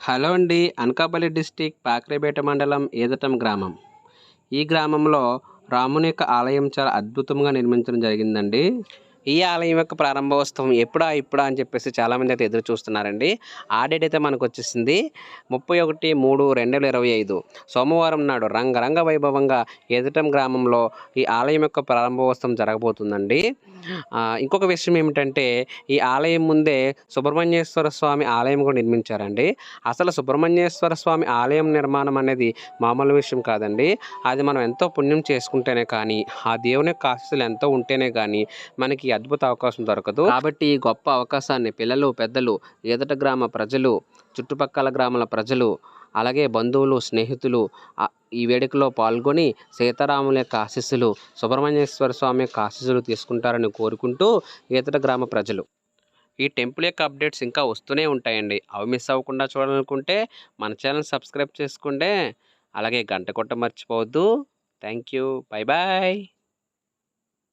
Hello అండి. Anakapalli district పాకరేపేట మండలం ఏదటం గ్రామం. ఈ గ్రామంలో రాముని యొక్క ఆలయం చాలా అద్భుతంగా నిర్మించడం జరిగిందండి. ఈ ఆలయం యొక్క ప్రారంభోత్సవం ఎప్పుడా ఇప్పుడా అని చెప్పేసి చాలామంది అయితే ఎదురు చూస్తున్నారండి. ఆ డేట్ అయితే మనకు వచ్చేసింది 31/3/2025 సోమవారం నాడు రంగరంగ వైభవంగా ఏదటం గ్రామంలో ఈ ఆలయం యొక్క ప్రారంభోత్సవం జరగబోతుందండి. ఇంకొక విషయం ఏమిటంటే ఈ ఆలయం ముందే సుబ్రహ్మణ్యేశ్వర స్వామి ఆలయం కూడా నిర్మించారండి. అసలు సుబ్రహ్మణ్యేశ్వర స్వామి ఆలయం నిర్మాణం అనేది మామూలు విషయం కాదండి. అది మనం ఎంతో పుణ్యం చేసుకుంటేనే కానీ, ఆ దేవుని యొక్క ఆశీస్సులు ఎంతో ఉంటేనే కానీ మనకి ఈ అద్భుత అవకాశం దొరకదు. కాబట్టి ఈ గొప్ప అవకాశాన్ని పిల్లలు, పెద్దలు, ఎదుట గ్రామ ప్రజలు, చుట్టుపక్కల గ్రామాల ప్రజలు, అలాగే బంధువులు, స్నేహితులు ఈ వేడుకలో పాల్గొని సీతారాముల యొక్క ఆశీస్సులు, సుబ్రహ్మణ్యేశ్వర స్వామి యొక్క ఆశీస్సులు తీసుకుంటారని కోరుకుంటూ ఈతట గ్రామ ప్రజలు. ఈ టెంపుల్ యొక్క అప్డేట్స్ ఇంకా వస్తూనే ఉంటాయండి. అవి మిస్ అవ్వకుండా చూడాలనుకుంటే మన ఛానల్ సబ్స్క్రైబ్ చేసుకోండి. అలాగే గంట కొట్ట మర్చిపోవద్దు. Thank you. Bye bye.